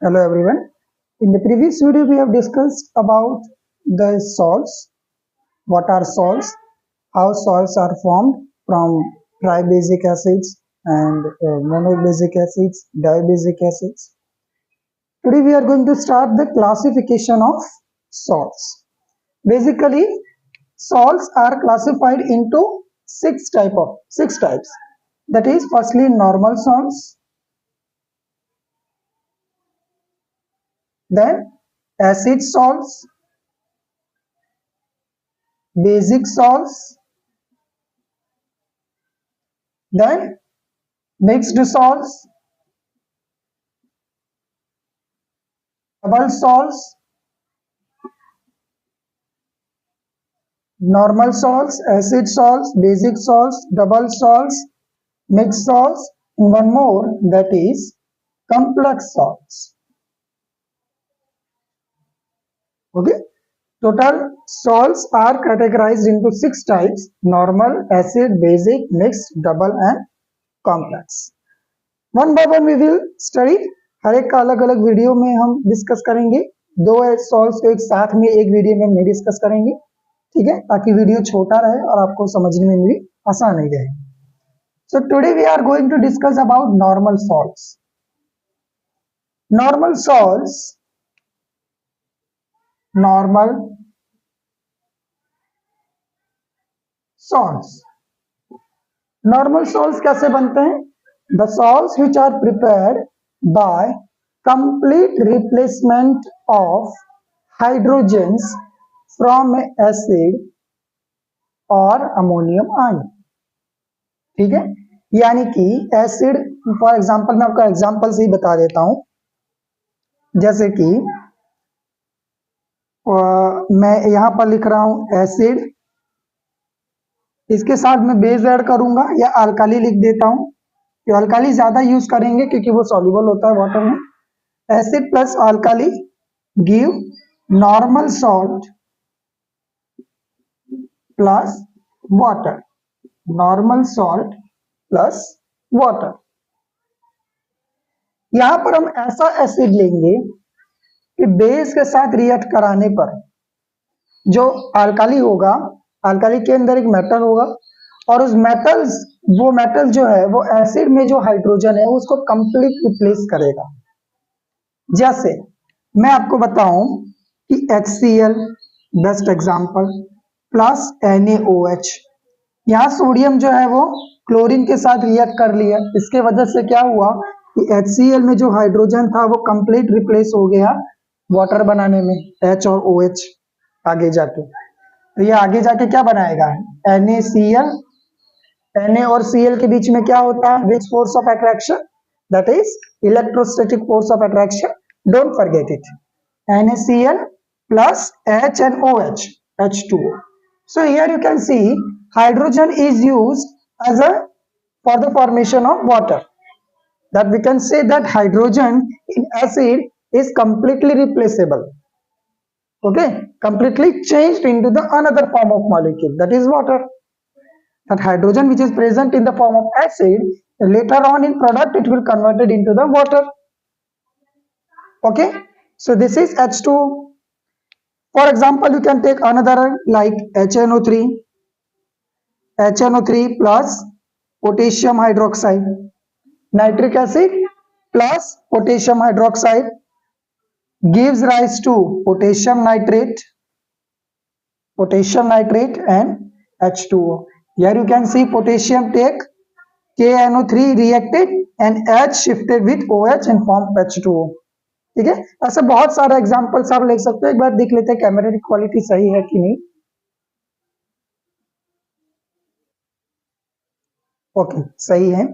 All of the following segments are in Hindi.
Hello everyone. In the previous video we have discussed about the salts, what are salts, how salts are formed from tribasic acids and monobasic acids, dibasic acids. Today we are going to start the classification of salts. Basically, salts are classified into six types. That is, firstly normal salts, then acid salts, basic salts, then mixed salts, double salts, normal salts, acid salts, basic salts, double salts, mixed salts, and one more, that is complex salts. Okay. Total salts are categorized into six types: normal, acid, basic, mixed, double and complex. One by one we will study. हर एक का अलग अलग वीडियो में हम डिस्कस करेंगे. दो सॉल्व्स को एक साथ में एक वीडियो में हम नहीं डिस्कस करेंगे, ठीक है, ताकि वीडियो छोटा रहे और आपको समझने में भी आसान ही रहे. So today we are going to discuss about normal salts. Normal salts, normal salts, normal salts कैसे बनते हैं? The salts which are prepared by complete replacement of hydrogens from acid or ammonium ion. ठीक है, यानी कि एसिड, फॉर एग्जांपल मैं आपका एग्जांपल से ही बता देता हूं. जैसे कि मैं यहां पर लिख रहा हूं एसिड, इसके साथ मैं बेस ऐड करूंगा या अल्काली लिख देता हूं. तो अल्काली ज्यादा यूज करेंगे क्योंकि वो सॉल्युबल होता है वाटर में. Acid plus alkali give normal salt plus water. Normal salt plus water. यहां पर हम ऐसा एसिड लेंगे कि बेस के साथ रिएक्ट कराने पर जो अल्काली होगा, अल्काली के अंदर एक मेटल होगा और उस मेटल्स, वो मेटल जो है वो एसिड में जो हाइड्रोजन है उसको कंप्लीट रिप्लेस करेगा. जैसे मैं आपको बताऊं कि HCl best example plus NaOH. यहां सोडियम जो है वो क्लोरीन के साथ रिएक्ट कर लिया. इसके वजह से क्या हुआ कि HCl में जो हाइड्रोजन था वो कंप्लीट रिप्लेस हो गया वाटर बनाने में, H और OH आगे जाके. तो ये आगे जाके क्या बनाएगा? NaCl. Na और Cl के बीच में क्या होता है? Which force of attraction? That is electrostatic force of attraction. Don't forget it. NaCl plus H and OH, H2O. So here you can see hydrogen is used as a for the formation of water. That we can say that hydrogen in acid is completely replaceable. Okay, completely changed into the another form of molecule, that is water. That hydrogen which is present in the form of acid, later on in product it will converted into the water. Okay, so this is H2O. For example, you can take another like HNO3. HNO3 plus potassium hydroxide. Nitric acid plus potassium hydroxide gives rise to potassium nitrate and H2O. Here you can see potassium take KNO3 reacted and H shifted with OH and form H2O. ठीक है, ऐसे बहुत सारे एग्जांपल्स आप लिख सकते हो. एक बार देख लेते हैं कैमरे की क्वालिटी सही है कि नहीं. ओके, सही है.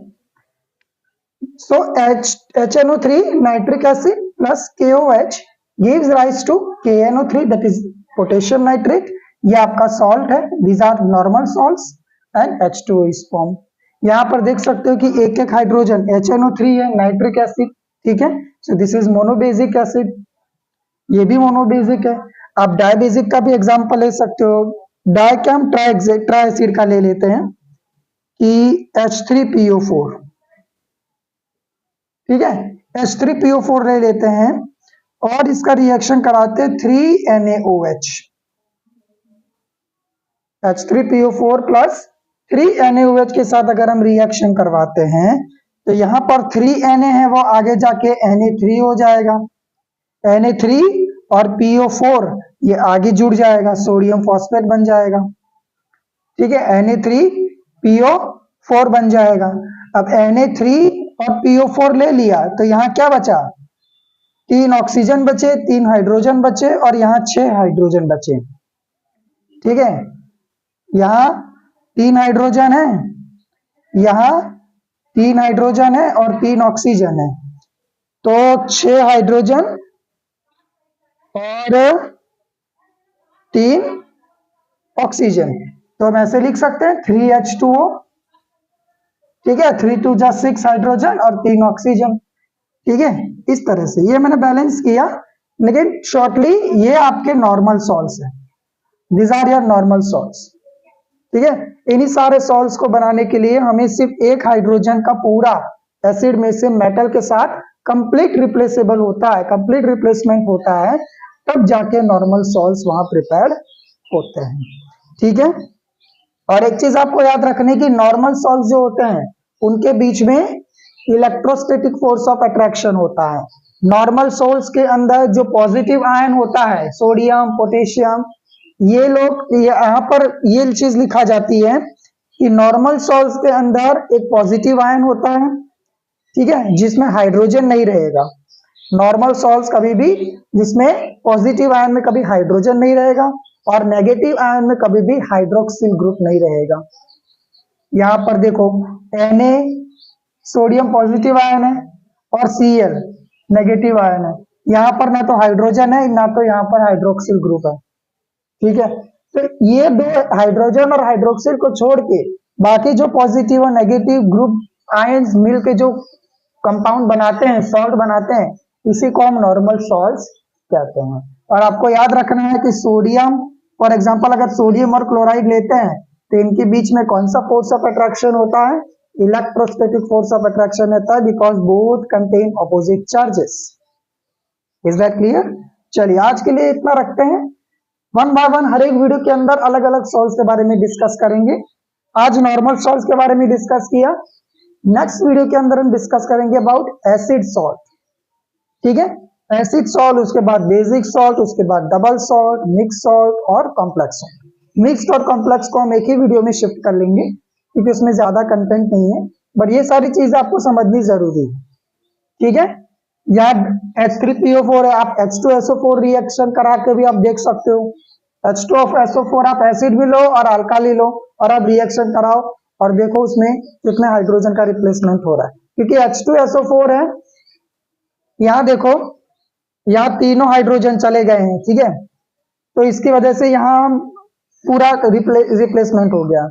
सो HNO3 nitric acid plus KOH gives rise to KNO3, that is potassium nitrate. ये आपका सॉल्ट है. these are normal salts and H2O is formed. यहाँ पर देख सकते हो कि एक एक हाइड्रोजन HNO3 है, नाइट्रिक एसिड, ठीक है. So this is monobasic acid. ये भी मोनोबेसिक है. आप डायबेसिक का भी एग्जांपल ले सकते हो. डाइकैम ट्राई एसिड का ले लेते हैं कि H3PO4, ठीक है, H3PO4 ले लेते हैं और इसका रिएक्शन कराते हैं 3NaOH, H3PO4 प्लस 3NaOH के साथ अगर हम रिएक्शन करवाते हैं तो यहाँ पर 3Na है वो आगे जाके Na3 हो जाएगा, Na3 और PO4 ये आगे जुड़ जाएगा, सोडियम फॉस्फेट बन जाएगा। ठीक है, Na3PO4 बन जाएगा। अब Na3 और PO4 ले लिया तो यहाँ क्या बचा, 3 ऑक्सीजन बचे, 3 हाइड्रोजन बचे और यहाँ 6 हाइड्रोजन बचे। ठीक है, यहाँ 3 हाइड्रोजन है, यहाँ 3 हाइड्रोजन है और 3 ऑक्सीजन है, तो 6 हाइड्रोजन और 3 ऑक्सीजन, तो हम ऐसे लिख सकते हैं 3H2O। ठीक है, 3 2 जा 6 हाइड्रोजन और 3 ऑक्सीजन। ठीक है, इस तरह से ये मैंने बैलेंस किया, लेकिन शॉर्टली ये आपके नॉर्मल सॉल्ट्स है, this are your normal salts. ठीक है, इन्हीं सारे सॉल्ट्स को बनाने के लिए हमें सिर्फ एक हाइड्रोजन का पूरा एसिड में से मेटल के साथ कंप्लीट रिप्लेसेबल होता है, कंप्लीट रिप्लेसमेंट होता है, तब जाके नॉर्मल सॉल्ट्स वहां प्रिपेयर्ड होते हैं। ठीक है, और एक चीज आपको याद रखने की, नॉर्मल सॉल्ट्स जो होते हैं उनके बीच में इलेक्ट्रोस्टैटिक फोर्स ऑफ अट्रैक्शन होता है। नॉर्मल सॉल्ट्स के अंदर जो पॉजिटिव आयन होता है, सोडियम, पोटेशियम, ये लोग यहाँ पर ये चीज लिखा जाती है कि नॉर्मल सॉल्ट्स के अंदर एक पॉजिटिव आयन होता है, ठीक है, जिसमें हाइड्रोजन नहीं रहेगा। नॉर्मल सॉल्ट्स कभी भी जिसमें पॉजिटिव आयन में कभी हाइड्रोजन नहीं रहेगा और नेगेटिव आयन में कभी भी हाइड्रोक्सिल ग्रुप नहीं रहेगा। यहाँ पर देखो Na सोडियम पॉजिटिव आयन है और Cl नेगेटिव आयन है, यहाँ पर ना तो हाइड्रोजन है ना तो यहाँ पर हाइड्रोक्सिल ग्रुप है। ठीक है, तो ये दो हाइड्रोजन और हाइड्रोक्सिल को छोड़ के बाकी जो पॉजिटिव और नेगेटिव ग्रुप आयंस मिलके जो कंपाउंड बनाते हैं, सॉल्ट बनाते हैं, इसी को हम नॉर्मल सॉल्ट्स कहते हैं। और आपको याद रखना है कि सोडियम, फॉर एग्जांपल अगर सोडियम और क्लोराइड लेते हैं तो इनके बीच में कौन सा फोर्स ऑफ अट्रैक्शन होता है, इलेक्ट्रोस्टैटिक फोर्स ऑफ अट्रैक्शन होता है, because both contain opposite charges. Is that clear? चलिए आज के लिए इतना रखते हैं, वन बाय वन हर एक वीडियो के अंदर अलग अलग सॉल्ट्स के बारे में डिस्कस करेंगे। आज नॉर्मल सॉल्ट्स के बारे में डिस्कस किया, नेक्स्ट वीडियो के अंदर हम डिस्कस करेंगे अबाउट एसिड सॉल्ट। ठीक है, एसिड सॉल्ट, उसके बाद बेसिक सॉल्ट, उसके बाद डबल सॉल्ट, मिक्स सॉल्ट और कॉम्प्लेक्स सॉल्ट। मिक्स्ड और कॉम्प्लेक्स को हम एक ही वीडियो में शिफ्ट कर लेंगे क्योंकि उसमें ज्यादा कंटेंट नहीं है, बट ये सारी चीजें आपको समझनी जरूरी है। ठीक है, यहाँ H3PO4 है, आप H2SO4 रिएक्शन करा के भी आप देख सकते हो। H2SO4 आप एसिड भी लो और अल्काली लो और आप रिएक्शन कराओ और देखो उसमें कितने हाइड्रोजन का रिप्लेसमेंट हो रहा है, क्योंकि H2SO4 है, यहाँ देखो यहाँ तीनों हाइड्रोजन चले गए हैं। ठीक है, तो इसकी वजह से यहाँ पूरा रिप्लेसमेंट हो गया।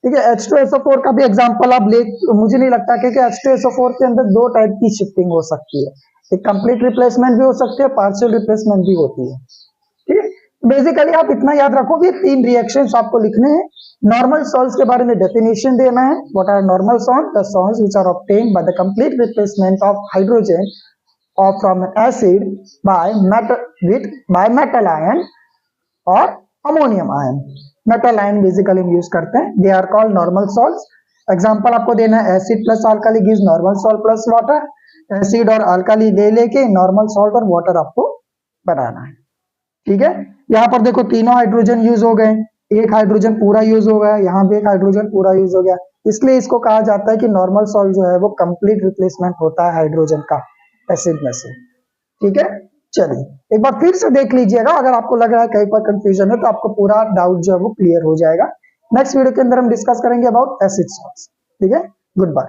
ठीक है, H2SO4 का भी एग्जांपल आप ले, मुझे नहीं लगता क्योंकि H2SO4 के अंदर दो टाइप की शिफ्टिंग हो सकती है, एक कंप्लीट रिप्लेसमेंट भी हो सकती है, पार्शियल रिप्लेसमेंट भी होती है। ठीक है, बेसिकली आप इतना याद रखो कि 3 रिएक्शंस आपको लिखने हैं। नॉर्मल सॉल्ट्स के बारे में डेफिनेशन देना है, what are normal salt, the salts which are obtained by the complete replacement of hydrogen or from an acid by metal ion or ammonium ion. metal ion basically हम यूज करते हैं, they are called normal salts. Example आपको देना है acid plus alkali gives normal salt plus water, acid और अल्काली ले लेके नॉर्मल सॉल्ट और वाटर आपको बनाना है। ठीक है, यहाँ पर देखो तीनों हाइड्रोजन यूज हो गए, एक हाइड्रोजन पूरा यूज हो गया, यहाँ भी एक हाइड्रोजन पूरा यूज हो गया, इसलिए इसको कहा जाता है कि नॉर्मल सॉल्ट जो है वो कंप्लीट रिप्लेसमेंट होता है हाइड्रोजन का एसिड में से। ठीक है, चलिए एक बार फिर से देख लीजिएगा, अगर आपको लग रहा है कहीं पर कंफ्यूजन है तो आपको पूरा डाउट जो है वो क्लियर हो जाएगा। नेक्स्ट वीडियो के अंदर हम डिस्कस करेंगे अबाउट एसिड सॉल्ट्स। ठीक है, गुड बाय।